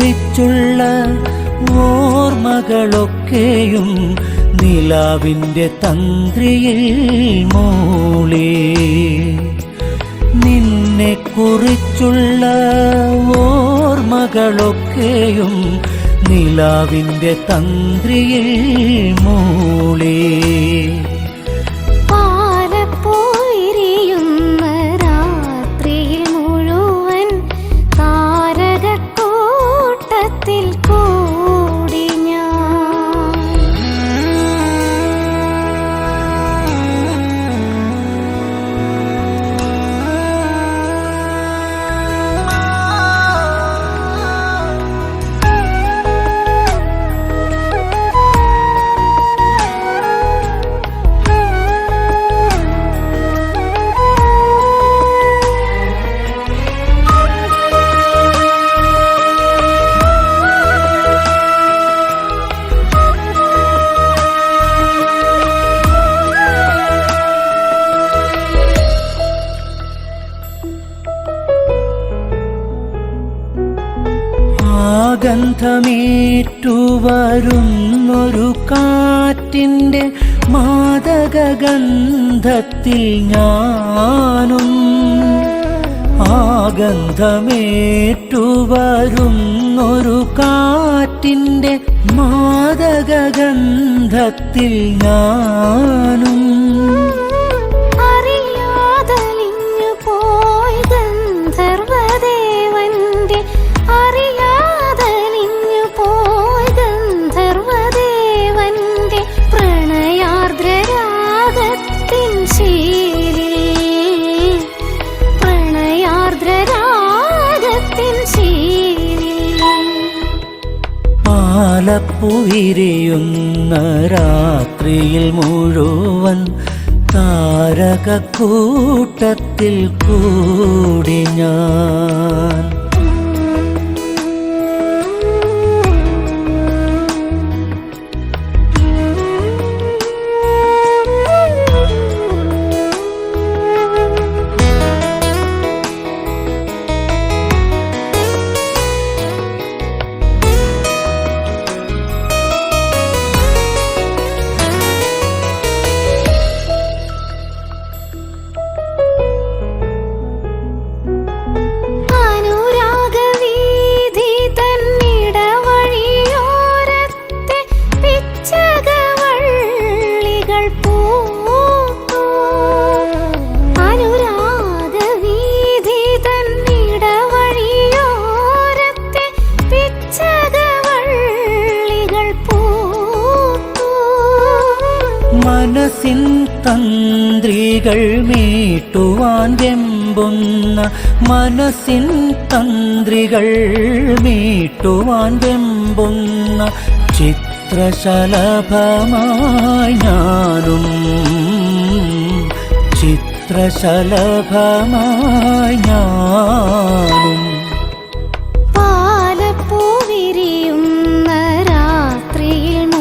കുറിച്ചുള്ള ഓർമ്മകളൊക്കെയും നിലാവിൻ്റെ തന്ത്രിയിൽ മൂളി. നിന്നെക്കുറിച്ചുള്ള ഓർമ്മകളൊക്കെയും നിലാവിൻ്റെ തന്ത്രിയിൽ മൂളി. ഗന്ധമേറ്റുവരുന്നൊരു കാറ്റിൻ്റെ മാദകഗന്ധത്തിൽ ഞാനും. ഗന്ധമേറ്റുവരുന്നൊരു കാറ്റിൻ്റെ മാദകഗന്ധത്തിൽ ഞാനും. പാലപ്പുവിരിയുന്ന രാത്രിയിൽ മുഴുവൻ താരകക്കൂട്ടത്തിൽ കൂടി ഞാൻ. മനസ്സിൻ തന്ത്രികൾ മീട്ടുവാൻ വെമ്പുന്ന, മനസ്സിൻ തന്ത്രികൾ മീട്ടുവാൻ വെമ്പുന്ന ചിത്രശലഭമായി ഞാനും. ചിത്രശലഭമായി ഞാനും. പാലപ്പുവിരിയുന്ന രാത്രിയിൽ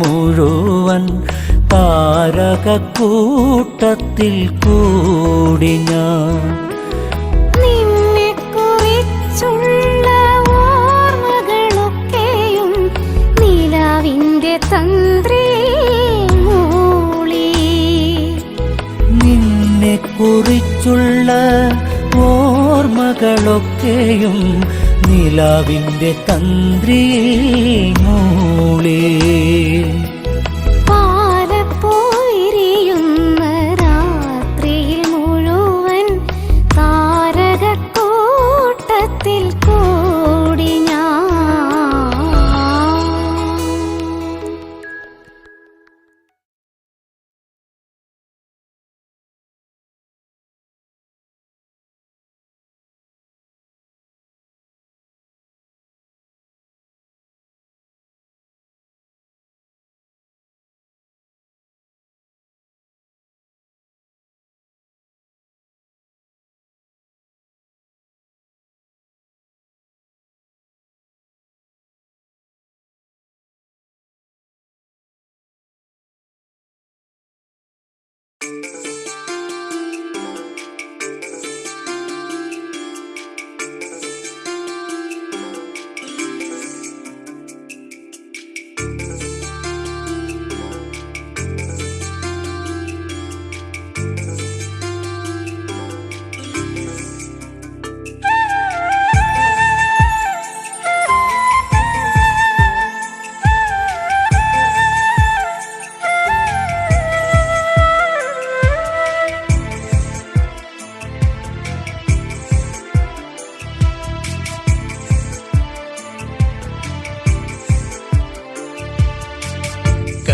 മുഴുവൻ താരകക്കൂട്ടത്തിൽ കൂടി ഞാൻ. നിന്നെക്കുറിച്ചുള്ള ഓർമ്മകളൊക്കെയും നിലാവിൻ്റെ തന്ത്രിയിൽ മൂളി. നിന്നെക്കുറിച്ചുള്ള ഓർമ്മകളൊക്കെയും നിലാവിൻ്റെ തന്ത്രിയിൽ മൂളി.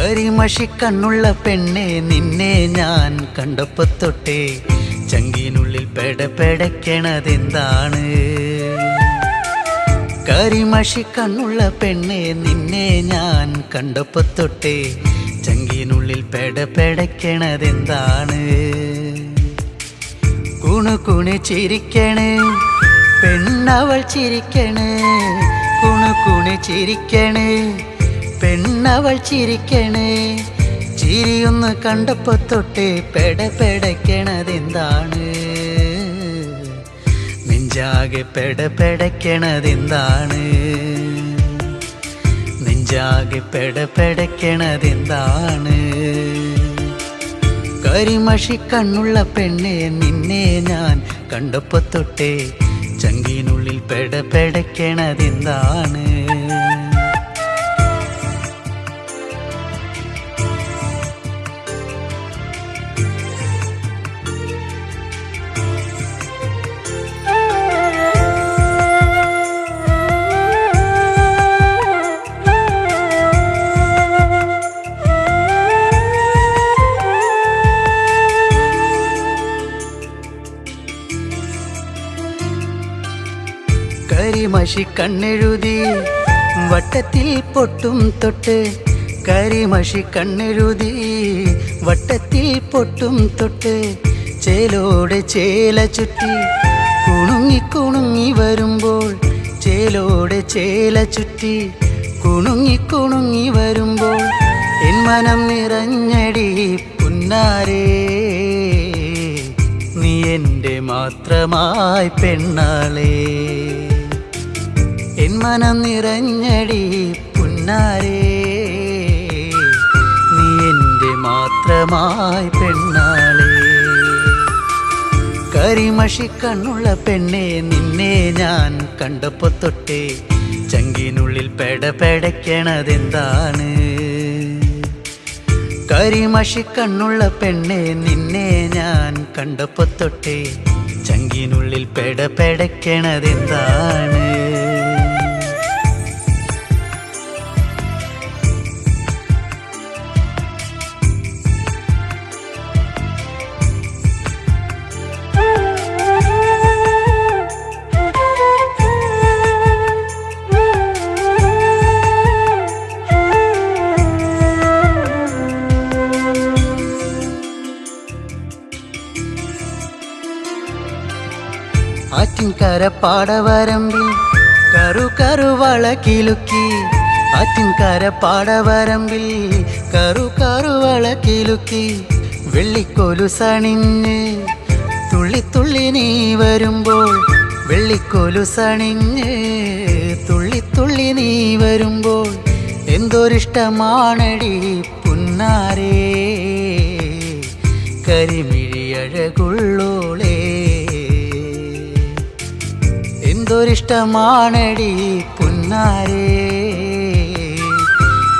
കരിമഷി കണ്ണുള്ള പെണ്ണെ നിന്നെ ഞാൻ കണ്ടപ്പോ തൊട്ടേ ചങ്കിനുള്ളിൽ പെടപ്പെടയ്ക്കണതെന്താണ്? കരിമഷി കണ്ണുള്ള പെണ്ണെ നിന്നെ ഞാൻ കണ്ടപ്പോ തൊട്ടേ ചങ്കിനുള്ളിൽ പെടപ്പെടയ്ക്കണതെന്താണ്? കുണുകുണു ചിരിക്കണ് പെണ്ണവൾ ചിരിക്കണ്, കുണുകുണു ചിരിക്കണ് പെണ്ണവൾ ചിരിക്കണ്. ചിരിയൊന്ന് കണ്ടപ്പോ തൊട്ടേ പെടപ്പെടയ്ക്കണതെന്താണ്? നെഞ്ചാകെ പെടപ്പെടയ്ക്കണതെന്താണ്? നെഞ്ചാകെ പെടപ്പെടയ്ക്കണതെന്താണ്? കരിമഷി കണ്ണുള്ള പെണ്ണെ നിന്നെ ഞാൻ കണ്ടപ്പോ തൊട്ടേ ചങ്കിനുള്ളിൽ പെടപ്പെടയ്ക്കണതെന്താണ്? കരിമഷി കണ്ണെഴുതി വട്ടത്തിൽ പൊട്ടും തൊട്ട്, കരിമഷി കണ്ണെഴുതി വട്ടത്തിൽ പൊട്ടും തൊട്ട്, ചേലോടെ ചേല ചുറ്റി കുണുങ്ങി കുണുങ്ങി വരുമ്പോൾ, ചേലോടെ ചേല ചുറ്റി കുണുങ്ങി കുണുങ്ങി വരുമ്പോൾ എൻ മനം നിറഞ്ഞടി പുന്നാരേ, നീ എൻ്റെ മാത്രമായി പെണ്ണാളേ. എൻ മനം നിറഞ്ഞടി പുന്നാരേ, നീ എൻ്റെ മാത്രമായി പെണ്ണാളേ. കരിമഷി കണ്ണുള്ള പെണ്ണെ നിന്നെ ഞാൻ കണ്ടപ്പോ തൊട്ടേ ചങ്കിനുള്ളിൽ പെടപ്പെടയ്ക്കണതെന്താണ്? കരിമഷി കണ്ണുള്ള പെണ്ണെ നിന്നെ ഞാൻ കണ്ടപ്പോ തൊട്ടേ ചങ്കിനുള്ളിൽ പെടപ്പെടയ്ക്കണതെന്താണ്? ആറ്റിൻകര പാടവരമ്പിൽ കറു കറുവള കിലുക്കി, ആറ്റിൻകര പാടവരമ്പിൽ കറു കറുവള കിലുക്കി, വെള്ളിക്കൊലുസണിഞ്ഞ് തുള്ളി തുള്ളി നീ വരുമ്പോൾ, വെള്ളിക്കൊലുസണിഞ്ഞ് തുള്ളി തുള്ളി നീ വരുമ്പോൾ എന്തൊരിഷ്ടമാണടി പുന്നാരേ, കരിമിഴി അഴകുള്ളോളേ. എന്തൊരിഷ്ടമാണടി പുന്നാരേ,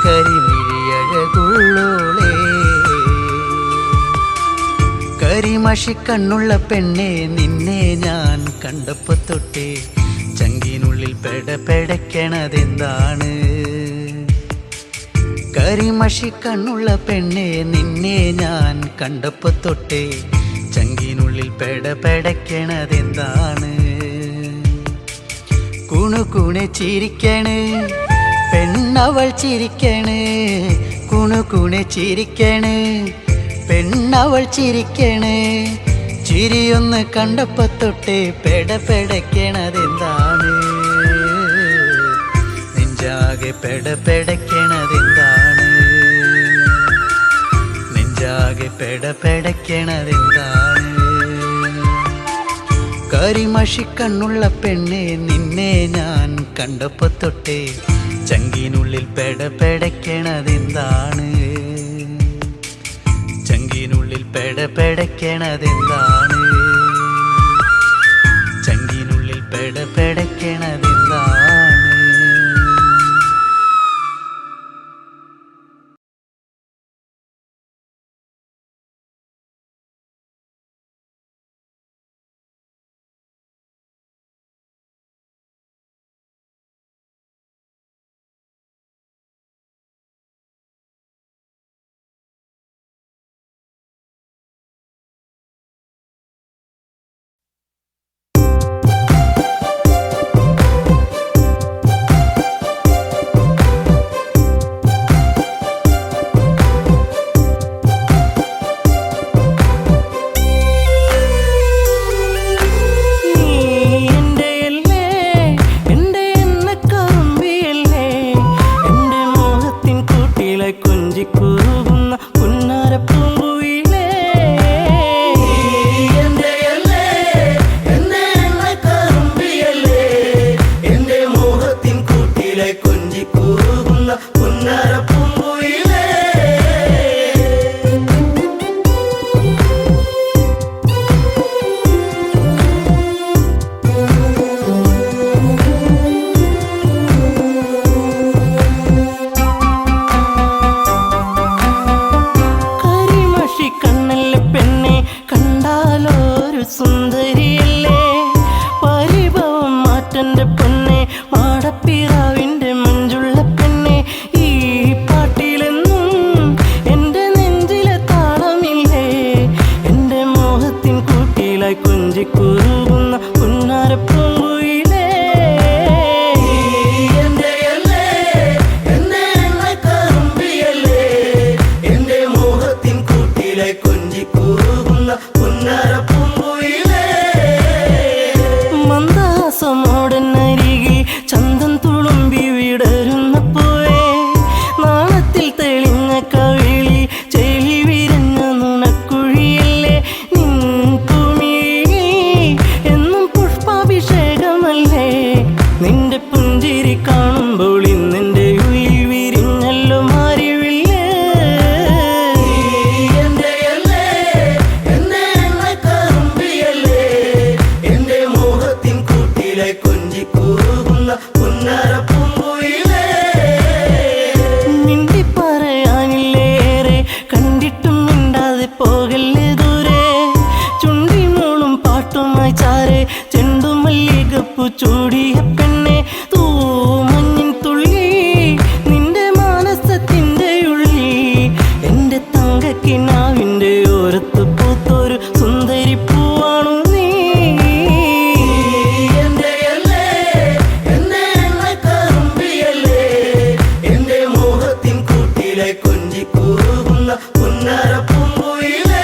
കരിമിഴി അഴകുള്ളോളേ. കരിമഷി കണ്ണുള്ള പെണ്ണെ നിന്നെ ഞാൻ കണ്ടപ്പോ തൊട്ടേ ചങ്കിനുള്ളിൽ പെടപ്പെടയ്ക്കണതെന്താണ്? കരിമഷി കണ്ണുള്ള പെണ്ണെ നിന്നെ ഞാൻ കണ്ടപ്പോ തൊട്ടേ ചങ്കിനുള്ളിൽ പെടപ്പെടയ്ക്കണതെന്താണ്? കുണുകുണു ചിരിക്കണ് പെണ്ണവൾ ചിരിക്കണ്, കുണുകുണു ചിരിക്കണ് പെണ്ണവൾ ചിരിക്കണ്. ചിരിയൊന്ന് കണ്ടപ്പോ തൊട്ടേ പെടപ്പെടയ്ക്കണതെന്താണ്? നെഞ്ചാകെ പെടപ്പെടയ്ക്കണതെന്താണ്? നെഞ്ചാകെ പെടപ്പെടയ്ക്കണതെന്താണ്? കരിമഷി കണ്ണുള്ള പെണ്ണെ നിന്നെ ഞാൻ കണ്ടപ്പോ തൊട്ടേ ചങ്കിനുള്ളിൽ പെടപ്പെടയ്ക്കണതെന്താണ്? ചങ്കിനുള്ളിൽ പെടപ്പെടയ്ക്കണതെന്താണ്? ചങ്കിനുള്ളിൽ പെടപ്പെടയ്ക്കണതെന്താണ്? കൊഞ്ചിക്കുറുകുന്ന പുന്നാരപ്പൂങ്കുയിലേ. എന്റെ മോഹത്തിൻ കൂട്ടിലെ കൊഞ്ചിക്കൂകുന്ന പുന്നാരപ്പൂങ്കുയിലേ. കരിമഷി കണ്ണല്ലേ പെണ്ണെ, കണ്ടാലൊരു സുന്ദരിയല്ലേ. പരിഭവം മാറ്റന്റെ പൊന്നെ, മാടപ്പിറാവിന്റെ മഞ്ചുള്ള പെണ്ണെ. ഈ പാട്ടിലെന്നും എന്റെ നെഞ്ചിലെ താളമില്ലേ. എന്റെ മോഹത്തിൻ കൂട്ടിലായി കൊഞ്ചിക്കുറുകുന്ന പുന്നാരപ്പൂങ്കുയിലേ. എന്റെ മോഹത്തിൻ കൂട്ടിലെ കൊഞ്ചിക്കൂകുന്ന പുന്നാരപ്പൂങ്കുയിലേ. മന്ദഹാസമോടനരികിൽ ചന്തം തുളുമ്പി വിടരുന്ന പൂവേ, നാളത്തിൽ തെളിഞ്ഞ കവിളി ചെളി വിരഞ്ഞ നുണക്കുഴിയല്ലേ. നിൻ ഭൂമിയിൽ എന്നും പുഷ്പാഭിഷേകമല്ലേ. നിന്റെ പുഞ്ചിരി കാണുമ്പോൾ ഇന്നെന്റെ ഉയിൽ വിരിഞ്ഞല്ലോ മാറിവില്ലേ. എന്റെ മോഹത്തിൻ കൂട്ടിലെ കൊഞ്ചിക്കൂകുന്ന പുന്നാരപ്പൂങ്കുയിലേ. മിണ്ടി പറയാനില്ലേറെ, കണ്ടിട്ടും മിണ്ടാതെ പോകല്ലേ ദൂരെ. ചുണ്ടിനോളും പാട്ടുമായി ചാരെ, ചെണ്ടുമല്ലികപ്പൂ ചൂടിയ പെണ്ണെ. തൂമഞ്ഞിൻ തുള്ളി നിന്റെ മാനസത്തിന്റെ ഉള്ളിൽ, എന്റെ തങ്കക്കിനാവിന്റെ ഓരത്ത് പൂത്തൊരു സുന്ദരി പൂവാണു നീ. എന്റെ മോഹത്തിൻ കൂട്ടിലെ കൊഞ്ചിക്കൂകുന്ന പുന്നാരപ്പൂങ്കുയിലേ.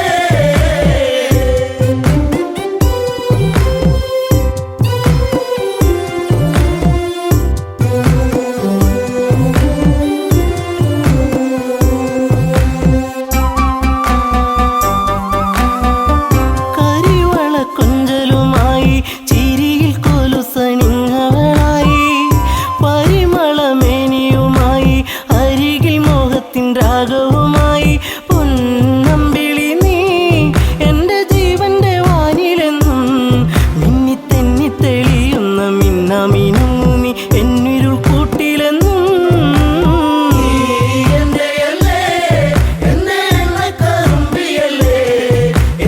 കരിവള കൊഞ്ചലുമായി ചിരിയിൽ കൊലുസണിഞ്ഞവളായി, പരിമളമേനിയുമായി അരികിൽ മോഹത്തിൻ രാഗവുമായി. പൊന്നമ്പിളി നീ എന്റെ ജീവന്റെ വാനിലെന്നും, മിന്നി തെന്നി തെളിയുന്ന മിന്നാമിനുങ്ങു നീ എന്നിരുൾ കൂട്ടിലെന്നും.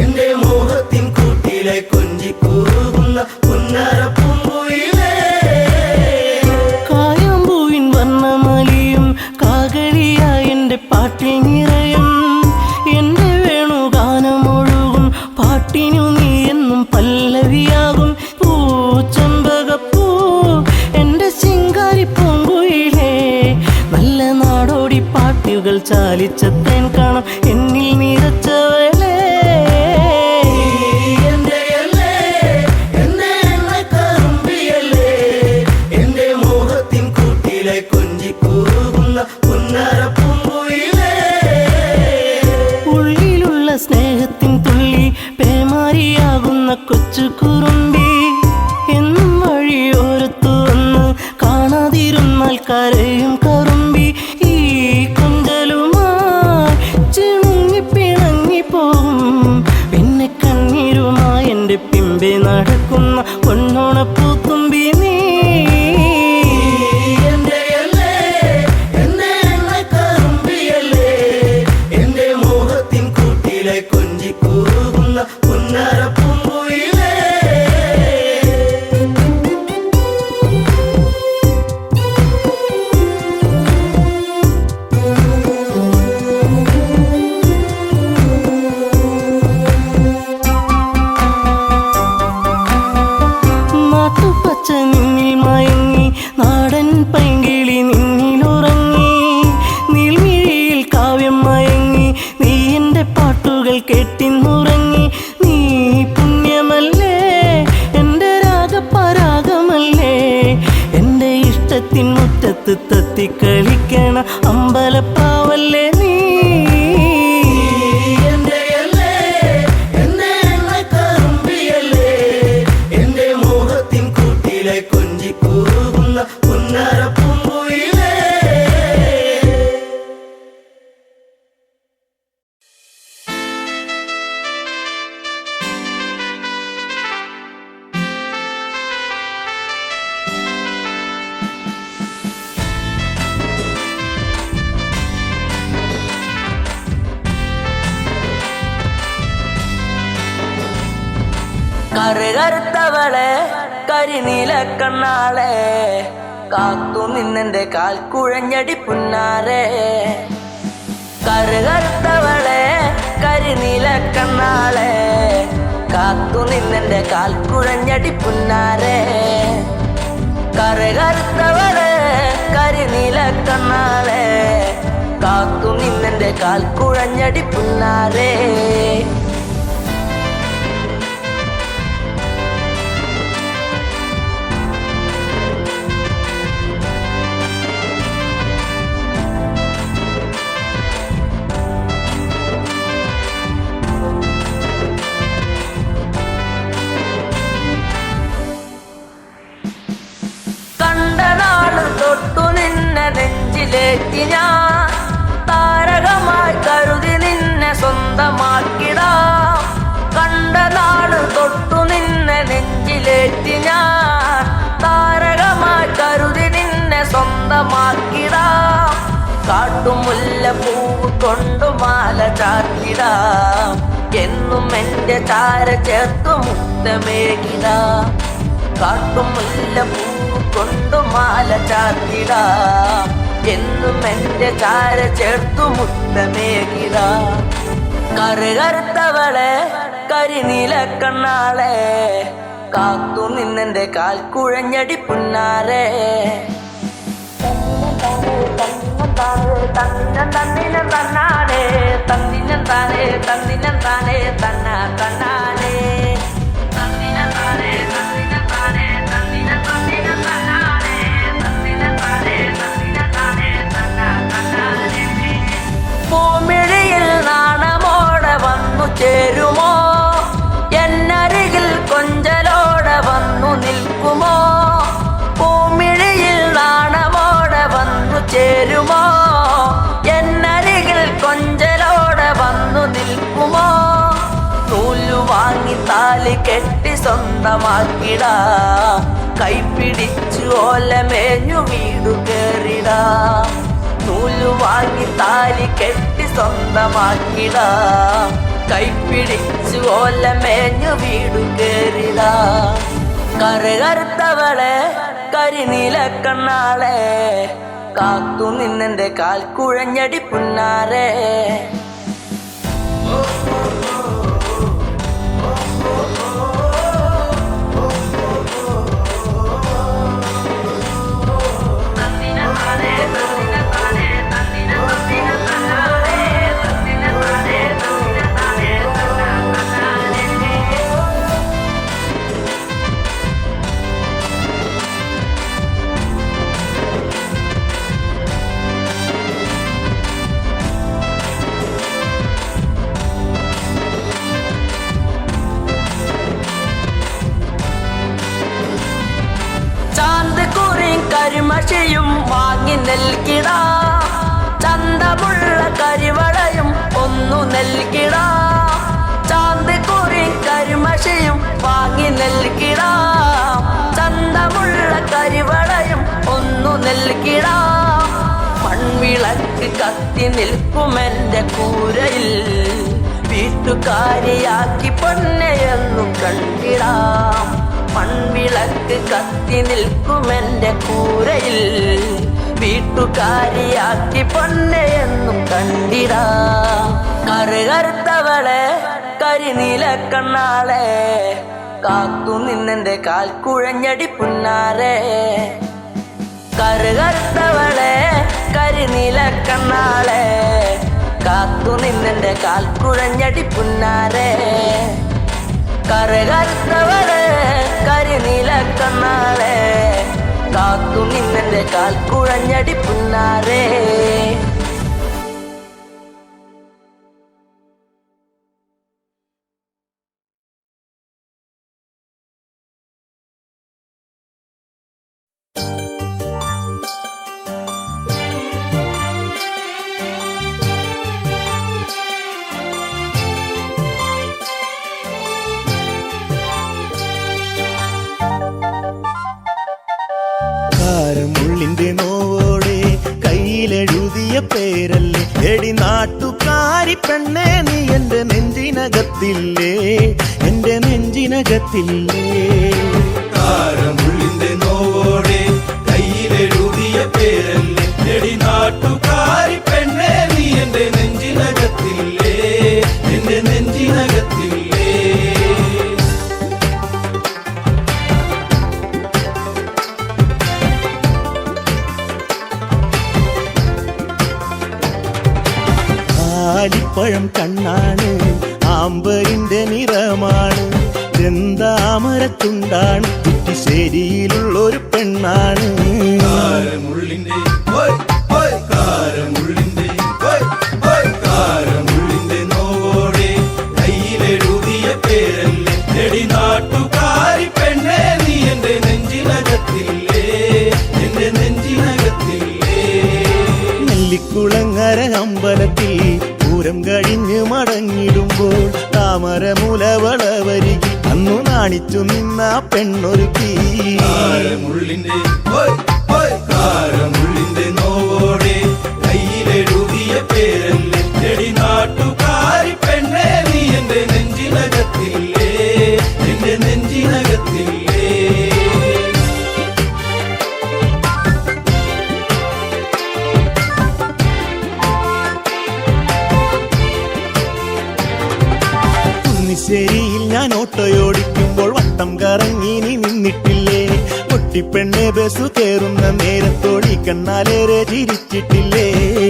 എന്റെ മോഹത്തിൻ കൂട്ടിലെ കൊഞ്ചിക്കൂകുന്ന പുന്നാരപ്പൂങ്കുയിലേ. കായാമ്പൂവിൻ വർണ്ണമലിയും കാകളിയായി എന്റെ പാട്ടിൽ നിറയും. എന്റെ വേണുഗാനമൊഴുകും പാട്ടിനു നീ എന്നും പല്ലവിയാകും. പൂച്ചെമ്പകപ്പൂ എന്റെ ശിങ്കാരി പൂങ്കുയിലേ. നല്ല നാടോടി പാട്ടുകൾ ചാലിച്ച തേൻ കാണാം എന്നിൽ നിറച്ചവളേ. എന്റെ മോഹത്തിൻ കൂട്ടിലെ കൊഞ്ചിക്കൂകുന്ന പുന്നാരപ്പൂങ്കുയിലേ. ഉള്ളിലുള്ള സ്നേഹത്തിൻ തുള്ളി പേമാരിയാകുന്ന കൊച്ചു കുറുമ്പി, എന്നും വഴിയോരത്തു വന്ന് കാണാതിരുന്നാൽ കരയും കറുമ്പി. ഈ കൊഞ്ചലുമായി ചിണുങ്ങി പിണങ്ങിപ്പോകും, പിന്നെ കണ്ണീരുമായി എന്റെ പിമ്പെ നടക്കുന്ന പൊന്നോണപ്പൂത്തുമ്പി നീ. എന്റെ മോഹത്തിൻ കൂട്ടിലെ കൊഞ്ചിക്കൂകുന്ന പുന്നാരപ്പൂങ്കുയിലേ. നാട്ടുപച്ച നിന്നിൽ മയങ്ങി, നാടൻ പൈങ്കിളി നിന്നിലുറങ്ങി. നീൽമിഴിയിൽ കാവ്യം മയങ്ങി, നീ എന്റെ പാട്ടുകൾ കേട്ടിന്നുറങ്ങി. നീ പുണ്യമല്ലേ, എന്റെ രാഗപരാഗമല്ലേ. എന്റെ ഇഷ്ടത്തിൻ മുറ്റത്ത് തത്തിക്കളിക്കണ അമ്പലപ്പാവല്ലേ നീ. കറുകറുത്തവളെ കരിനീല കണ്ണാളെ കാത്തു നിന്നെന്റെ കാൽ കുഴഞ്ഞടി പുന്നാരെ കറുകറുത്തവളെ കരിനീല കണ്ണാളെ കാത്തു നിന്നെന്റെ കാൽ കുഴഞ്ഞടി പുന്നാരെ കറുകറുത്തവളെ കരിനീല കണ്ണാളെ കാത്തു നിന്നെന്റെ കാൽ കുഴഞ്ഞടി പുന്നാരെ തൊട്ടു നിന്നെ നെഞ്ചിലേറ്റി ഞാൻ താരകമായി കരുതി നിന്നെ സ്വന്തമാക്കിടാം കണ്ട നാട് തൊട്ടു നിന്നെ നെഞ്ചിലേറ്റി ഞാൻ താരകമായി കരുതി നിന്നെ സ്വന്തമാക്കിടാം കാട്ടുമുല്ല പൂവ് കൊണ്ടു മാല ചാർത്തിടാം എന്നും എൻ്റെ ചാര ചേർത്തു മുത്തമേകിടാം കാട്ടുമുല്ല പൂവ് കൊണ്ടു മാല ചാർത്തിടാം എന്നും എൻ്റെ ചാര ചേർത്തു മുത്തമേകിടാം കറുകറുത്തവളെ കരിനീല കണ്ണാളെ കാത്തു നിന്നെന്റെ കാൽ കുഴഞ്ഞടി പുന്നാരെ തന്നിനം തന്നാനേ തന്നിനം താനേ തന്നിനം താനേ തന്നാ തന്നാനേ തന്നിനം താനേ തന്നിനം താനേ തന്നിനം തന്നിനം തന്നാനേ തന്നിനം താനേ തന്നിനം താനേ തന്നാ തന്നാനേ പൂമിഴിയിൽ നാണമോടെ വന്നു ചേരുമോ എന്നരികിൽ കൊഞ്ചലോടെ വന്നു നിൽക്കുമോ പൂമിഴിയിൽ നാണമോടെ വന്നു ചേരുമോ എന്നരികിൽ കൊഞ്ചലോടെ വന്നു നിൽക്കുമോ നൂലു വാങ്ങി താലി കെട്ടി സ്വന്തമാക്കിടാം കൈപ്പിടിച്ചു ഓലമേഞ്ഞു വീടു കേറിടാം നൂലു വാങ്ങി താലി കെട്ടി സ്വന്തമാക്കിടാം കൈപ്പിടിച്ചു ഓലമേഞ്ഞു വീടു കേറിടാം കറുകറുത്തവളെ കരിനീല കണ്ണാളെ കാത്തു നിന്നെന്റെ കാൽ കുഴഞ്ഞടി പുന്നാരെ കരിമഷിയും വാങ്ങി നൽകിടാം ചന്തമുള്ള കരിവളയും ഒന്നു നൽകിടാം ചാന്ത് കുറി കരിമഷിയും വാങ്ങി നൽകിടാം ചന്തമുള്ള കരിവളയും ഒന്നു നൽകിടാം മൺവിളക്ക് കത്തി നിൽക്കുമെന്റെ കൂരയിൽ വീട്ടുകാരിയാക്കി പൊന്നെയെന്നു കണ്ടിടാം മൺവിളക്ക് കത്തി നിൽക്കുമെന്റെ കൂരയിൽ വീട്ടുകാരിയാക്കി പൊന്നെയെന്നും കണ്ടിടാം കറുകറുത്തവളെ കരിനീല കണ്ണാളെ കാത്തു നിന്നെന്റെ കാൽ കുഴഞ്ഞടി പുന്നാരെ കറുകറുത്തവളെ കരിനീല കണ്ണാളെ കാത്തു നിന്നെന്റെ കാൽ കുഴഞ്ഞടി പുന്നാരെ കറുകറുത്തവളെ കരിനീല കണ്ണാളെ കാത്തു നിന്നെന്റെ കാൽ കുഴഞ്ഞടി പുന്നാരെ മുള്ളിന്റെ നോവോടെ കയ്യിലെഴുതിയ പേരല്ലേ എടി നാട്ടുകാരി പെണ്ണേ നീ എന്റെ നെഞ്ചിനകത്തില്ലേ എന്റെ നെഞ്ചി നെഞ്ചിനകത്തില്ലേ. കാരമുള്ളിന്റെ നോവോടെ കയ്യിലെഴുതിയ പേരല്ലേ എടി നാട്ടുകാരി പെണ്ണേ നീ എന്റെ നെഞ്ചിനകത്തില്ലേ, എന്റെ നെഞ്ചിനകത്തില്ലേ. ആലിപ്പഴം കണ്ണാണ്, ആമ്പരിന്റെ നിറമാണ്, ചെന്താമരത്തുണ്ടാണ്, കുറ്റിശ്ശേരിയിലുള്ളൊരു പെണ്ണാണ്. കാരമുള്ളിന്റെ കാരമുള്ളിന്റെ കാരമുള്ളിന്റെ നോവോടെ കയ്യിലെഴുതിയ പേരല്ലേ എടി നാട്ടുകാരി പെണ്ണേ നീ എന്റെ നെഞ്ചിനകത്തില്ലേ, എന്റെ നെഞ്ചിനകത്തില്ലേ. നെല്ലിക്കുളങ്ങര അമ്പലത്തിൽ പൂരം കഴിഞ്ഞ് മടങ്ങിടുമ്പോൾ താമരമുലവളവരികിൽ അന്നു നാണിച്ചു നിന്ന പെണ്ണൊരുക്കി. കാരമുള്ളിന്റെ കാരമുള്ളിന്റെ നോവോടെ കയ്യിലെഴുതിയ പേരല്ലേ എടി നാട്ടുകാരി പെണ്ണേ നീ എന്റെ നെഞ്ചിനകത്തില്ലേ, എന്റെ നെഞ്ചിനകത്തില്ലേ. കുന്നിശ്ശേരിയിൽ ഞാൻ ഓട്ടോയോടിക്കുമ്പോൾ വട്ടം കറങ്ങി നീ നിന്നിട്ടില്ലേ. പൊട്ടിപ്പെണ്ണെ ബസ് കയറുന്ന നേരത്തോടി കണ്ണാലേറെ ചിരിച്ചിട്ടില്ലേ.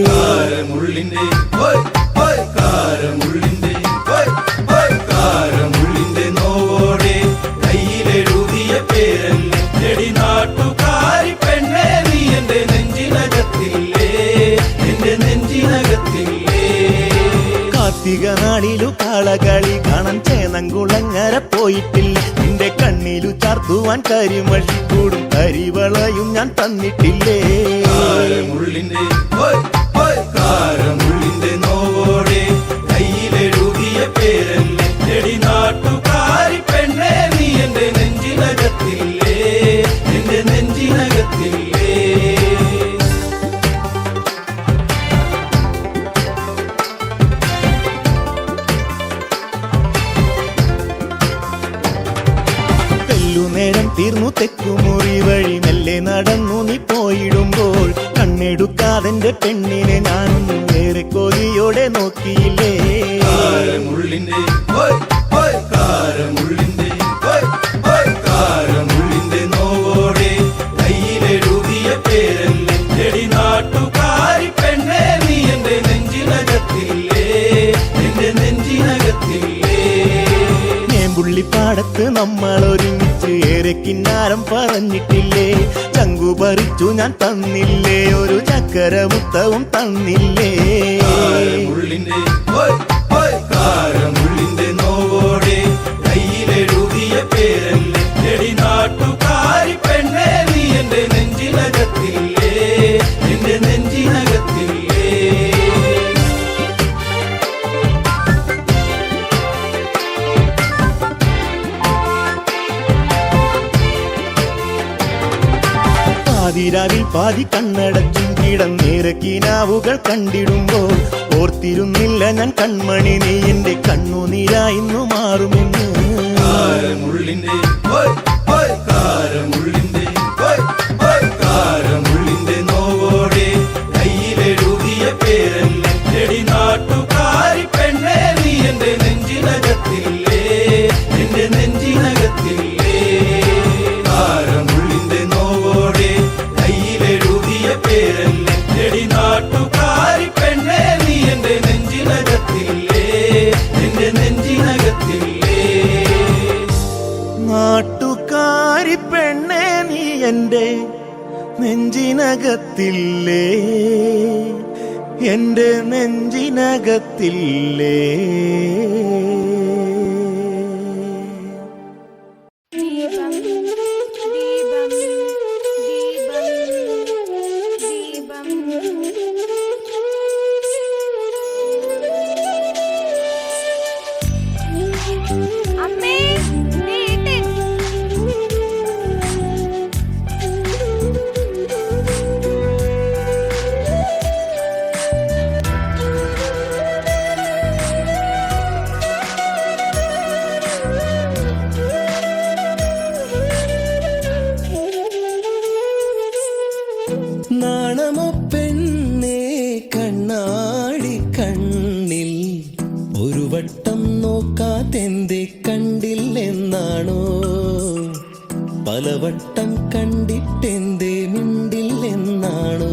കാരമുള്ളിന്റെ കാരമുള്ളിന്റെ കാരമുള്ളിന്റെ നോവോടെ കയ്യിലെഴുതിയ പേരല്ലേ എടി നാട്ടുകാരി പെണ്ണേ നീ എന്റെ നെഞ്ചിനകത്തില്ലേ, എന്റെ നെഞ്ചിനകത്തില്ലേ. കാർത്തിക നാളിലു കാളകളി കാണാൻ ചേനങ്കുളങ്ങര പോയിട്ടില്ല. നിന്റെ കണ്ണിലു ചാർത്തുവാൻ കരിമഷിക്കൂടും കരിവളയും ഞാൻ തന്നിട്ടില്ലേ. കാരമുള്ളിന്റെ കാരമുള്ളിന്റെ നോവോടെ കയ്യിലെഴുതിയ പേരല്ലേ എടി നാട്ടുകാരി പെണ്ണേ നീ എന്റെ നെഞ്ചിനകത്തില്ലേ, എന്റെ നെഞ്ചിനകത്തില്ലേ. നേരം തീർന്നു തെക്കുമുറി വഴി മെല്ലെ നടന്നു നീ പോയിടുമ്പോൾ കണ്ണെടുക്കാതെന്റെ പെണ്ണിനെ ഞാനൊന്നും ഏറെ കൊതിയോടെ നോക്കിയില്ലേ. കാരമുള്ളിന്റെ കാരമുള്ളിന്റെ കാരമുള്ളിന്റെ നോവോടെ കയ്യിലെഴുതിയ പേരല്ലേ എടി നാട്ടുകാരി പെണ്ണേ നീ എന്റെ നെഞ്ചിനകത്തില്ലേ, എന്റെ നെഞ്ചിനകത്തില്ലേ. പുള്ളിപ്പാടത്ത് നമ്മൾ ഒരുമിച്ച് ഏറെ കിന്നാരം പറഞ്ഞിട്ടില്ലേ. ചങ്കു പറിച്ചു ഞാൻ തന്നില്ലേ, ഒരു ചക്കരമുത്തവും തന്നില്ലേ. കാരമുള്ളിന്റെ കാരമുള്ളിന്റെ നോവോടെ കയ്യിലെഴുതിയ പേരല്ലേ എടി നാട്ടുകാരി പെണ്ണേ നീ എന്റെ നെഞ്ചിനകത്തില്ലേ, എന്റെ നെഞ്ചിനകത്തില്ലേ. പാതിരാവിൽ പാതി കണ്ണടച്ചും കിടന്നേറെ കിനാവുകൾ കണ്ടിടുമ്പോൾ ഓർത്തിരുന്നില്ല ഞാൻ കൺമണി നീ എന്റെ കണ്ണുനീരായിന്നു മാറുമെന്ന്. കാരമുള്ളിന്റെ കാരമുള്ളിന്റെ കാരമുള്ളിന്റെ നോവോടെ കയ്യിലെഴുതിയ പേരല്ലേ എടി നാട്ടുകാരി പെണ്ണേ നീ എന്റെ നെഞ്ചിനകത്തില്ലേ, എന്റെ നെഞ്ചിനകത്തില്ലേ. കാരമുള്ളിന്റെ നോവോടെ കയ്യിലെഴുതിയ പേരല്ലേ എടി നാട്ടുകാരി പെണ്ണേ നീ എന്റെ നെഞ്ചിനകത്തില്ലേ, എന്റെ നെഞ്ചിനകത്തില്ലേ. നാട്ടുകാരി പെണ്ണേ നീ എന്റെ നെഞ്ചിനകത്തില്ലേ, എന്റെ നെഞ്ചിനകത്തില്ലേ. ദീപം ദീപം ദീപം ദീപം. അമ്മേ നീട്ടൻ. പലവട്ടം കണ്ടിട്ടെന്തേ മിണ്ടില്ലെന്നാണോ?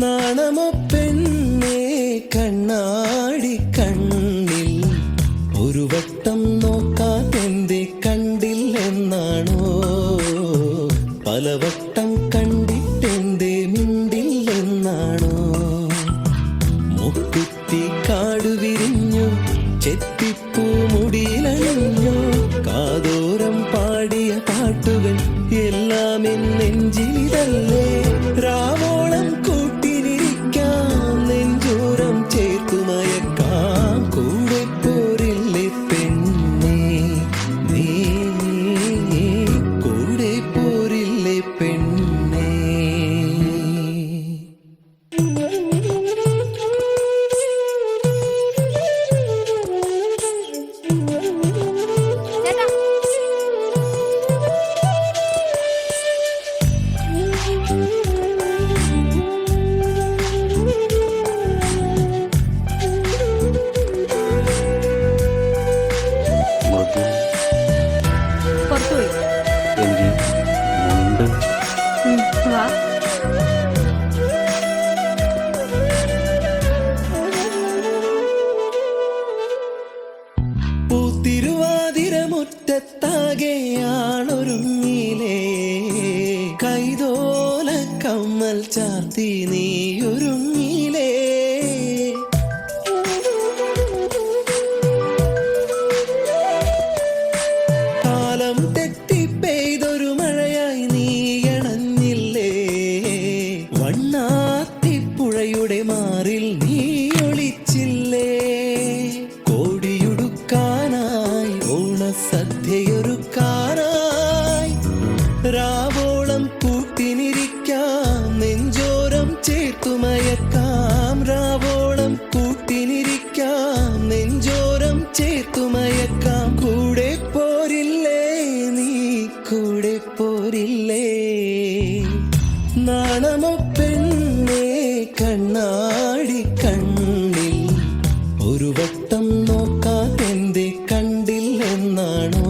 നാണമോ പെണ്ണേ കണ്ണാടി കണ്ണിൽ ഒരു വട്ടം നോക്കാതെന്തേ കണ്ടില്ലെന്നാണോ? പലവട്ടം കണ്ടിട്ടെന്തേ മിണ്ടില്ലെന്നാണോ? മുക്കുത്തി കാടു വിരിഞ്ഞു ചെത്തിപ്പൂ മുടിയിലണിഞ്ഞു കാതോരം പാടിയ പാട്ടുകൾ എല്ലാം എന്നെഞ്ചിലിതല്ലേ? രാവോളം കൂട്ടിനിരിക്കാം നെഞ്ചോരം ചേർത്തുമയക്കാം കൂടെ പോരില്ലേ പെണ്ണേ നീ കൂടെ പോരില്ലേ പെണ്ണേ? ചേട്ടാ പുറത്തുപോയി വാ. പൂത്തിരുവാതിര മുറ്റത്താകെയാണൊരുങ്ങിലേ കൈതോല കമ്മൽ ചാർത്തി നീയൊരുങ്ങിലേ കാലം തെറ്റി പെയ്തൊരു മഴയായി നീയണഞ്ഞില്ലേ വണ്ണാത്തിപ്പുഴയുടെ മാറിൽ നീ ഒളിച്ചില്ലേ കോടിയുടുക്കാനായി ഓണസദ്യയൊരുക്കാനായി രാവോളം കൂട്ടിനിരിക്കാം നെഞ്ചോരം ചേർത്തുമയക്കാം രാവോളം കൂട്ടിനിരിക്കാം നെഞ്ചോരം ചേർത്തുമയക്കാം കൂടെ പോരില്ലേ നീ കൂടെ പോരില്ലേ? നാണമോ പെണ്ണേ കണ്ണാടി കണ്ണിൽ ഒരു വട്ടം നോക്കാതെന്തേ കണ്ടില്ലെന്നാണോ?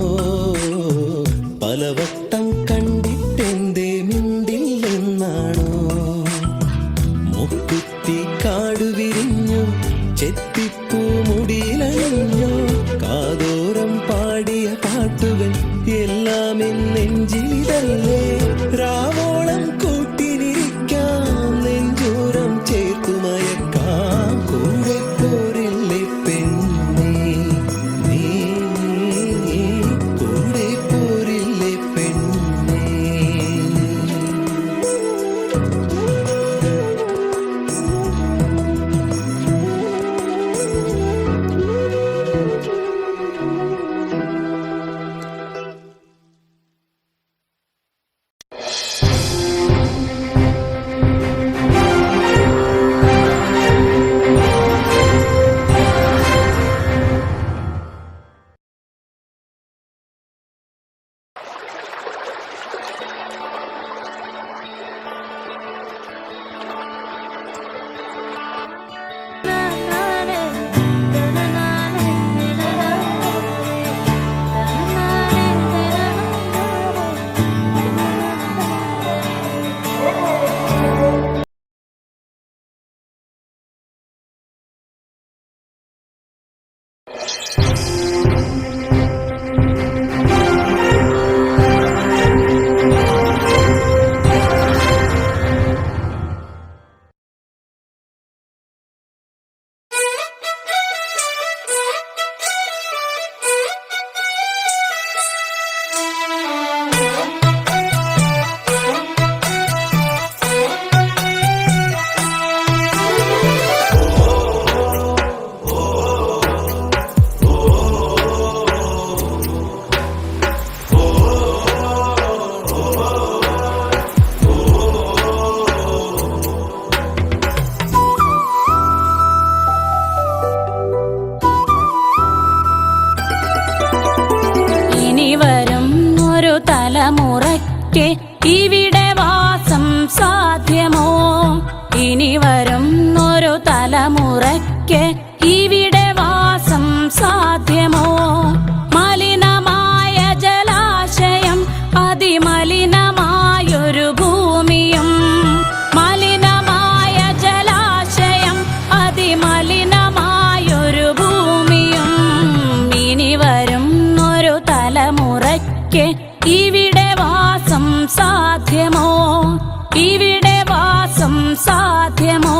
പലവട്ടം കണ്ടിട്ടെന്തേ മിണ്ടില്ലെന്നാണോ? മുക്കുത്തി കാടു വിരിഞ്ഞു ചെത്തിപ്പൂ മുടിയിലണിഞ്ഞു കാതോരം പാടിയ പാട്ടുകൾ എല്ലാം എന്നെഞ്ചിലിതല്ലേ? രാവോളം കൂട്ടിനിരിക്കാം നെഞ്ചോരം ചേർത്തുമയക്കാം കൂടെ പോരില്ലേ പെണ്ണേ നീ കൂടെ പോരില്ലേ പെണ്ണേ? തലമുറയ്ക്ക് ഇവിടെ വാസം സാധ്യമോ? ഇനി വരും ഒരു തലമുറയ്ക്ക് ഇവിടെ ഇവിടെ വാസം സാധ്യമോ? ഇവിടെ വാസം സാധ്യമോ?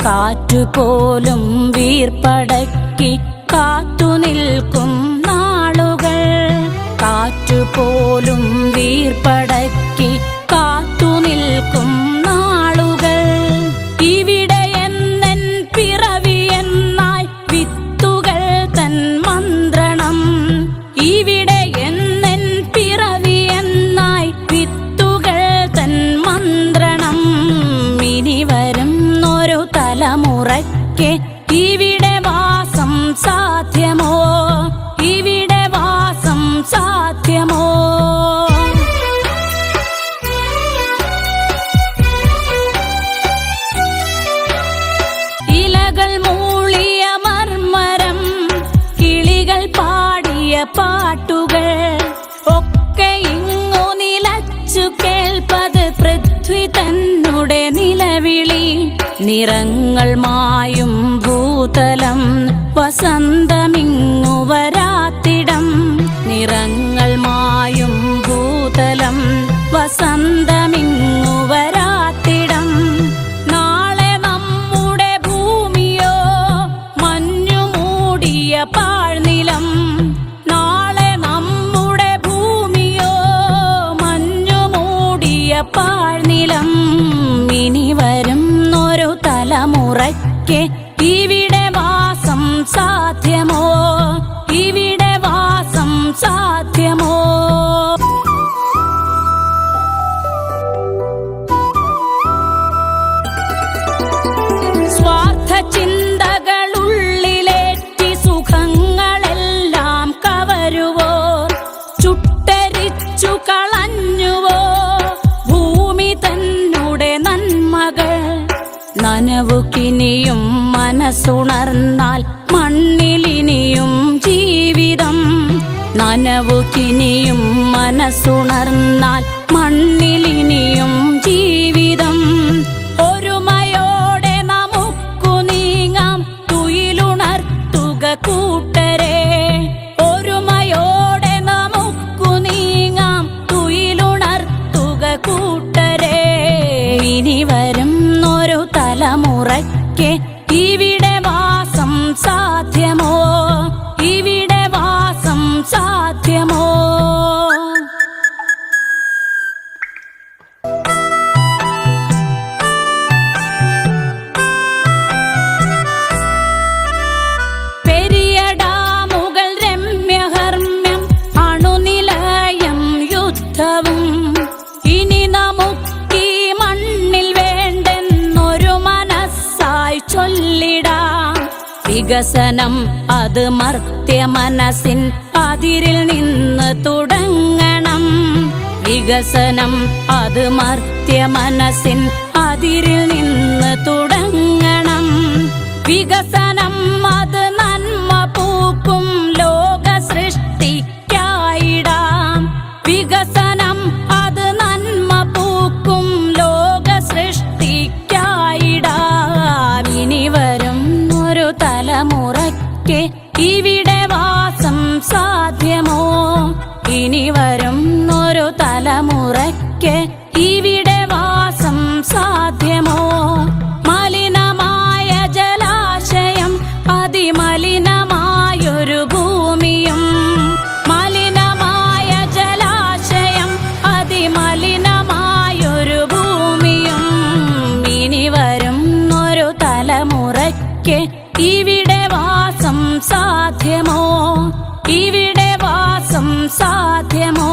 കാറ്റുപോലും വീർപ്പടക്കി കാത്തുനിൽക്കും നാളുകൾ. കാറ്റുപോലും വീർപ്പടക്കി കാത്തുനിൽക്കും നാളുകൾ. ഇവിടെ എന്നൻ പിറവി എന്നായി വിത്തുകൾ തൻ മന്ത്രണം. ഇവിടെ എന്നൻ പിറവി എന്നായി വിത്തുകൾ തൻ മന്ത്രണം. ഇനി വരുന്നൊരു തലമുറയ്ക്ക് ഇവിടെ വാസം സാധ്യമോ? ഇവിടെ വാസം സാധ്യമോ? ഇലകൾ മൂളിയ മർമരം, കിളികൾ പാടിയ പാട്ടുകൾ ഒക്കെ ഇങ്ങു നിലച്ചു കേൾപ്പത് പൃഥ്വി തന്നുടെ നിലവിളി. നിറങ്ങൾ മായും ഭൂതലം വസന്തമിങ്ങു വരാത്തിടം. നിറങ്ങൾ മായും ഭൂതലം വസന്തമിങ്ങു വരാത്തിടം. നാളെ നമ്മുടെ ഭൂമിയോ മഞ്ഞു മൂടിയ പാഴ്നിലം. നാളെ നമ്മുടെ ഭൂമിയോ മഞ്ഞു മൂടിയ പാഴ്നിലം. ഇനി വരുന്നൊരു തലമുറയ്ക്ക് ഇവിടെ വാസം സാധ്യമോ? ഇവിടെ വാസം സാധ്യമോ? സ്വാർത്ഥ ചിന്തകളുള്ളിലേറ്റി സുഖങ്ങളെല്ലാം കവരുവോ? ചുട്ടരിച്ചു കളഞ്ഞുവോ ഭൂമി തന്നുടെ നന്മകൾ? നനവുകിനിയും മനസ്സുണർന്നാൽ മണ്ണിലിനിയും ജീവിതം. നനവുകിനിയും മനസ്സുണർന്നാൽ മണ്ണിലിനിയും ജീവിതം. ഒരുമയോടെ നമുക്കു നീങ്ങാം തുയിലുണർത്തുക കൂട്ടരെ. ഒരുമയോടെ നമുക്കു നീങ്ങാം തുയിലുണർത്തുക കൂട്ടരെ. ഇനി വരുന്നൊരു തലമുറയ്ക്ക് ഇവിടെ വാസം സാധ്യമോ? ഇവിടെ വാസം സാധ്യമോ? പെരിയ ഡാമുകൾ രമ്യഹർമ്മ്യം അണുനിലയം യുദ്ധവും. ഇനി നമുക്കീ മണ്ണിൽ വേണ്ടെന്നൊരു മനസ്സായി ചൊല്ലിടാം. വികസനം അത് മർത്യ മനസ്സിൻ അതിരിൽ നിന്ന് തുടങ്ങണം. വികസനം അത് മർത്യ മനസ്സിൻ അതിരിൽ നിന്ന് തുടങ്ങണം. വികസനം അത് നന്മ പൂക്കും ലോക സൃഷ്ടിക്കായിടാം. വികസനം അത് നന്മ പൂക്കും ലോക സൃഷ്ടിക്കായിടാം. ഇനി വരുന്നൊരു തലമുറയ്ക്ക് ഇവിടെ വാസം സാധ്യമോ? ഇനി വരുന്നൊരു തലമുറയ്ക്ക് ഇവിടെ വാസം സാധ്യമോ? മലിനമായ ജലാശയം അതിമലിനമായൊരു ഭൂമിയും. മലിനമായ ജലാശയം അതിമലിനമായൊരു ഭൂമിയും. ഇനി വരുന്നൊരു തലമുറയ്ക്ക് ഇവിടെ വാസം സാധ്യമോ? ഇവിടെ വാസം സാധ്യമോ?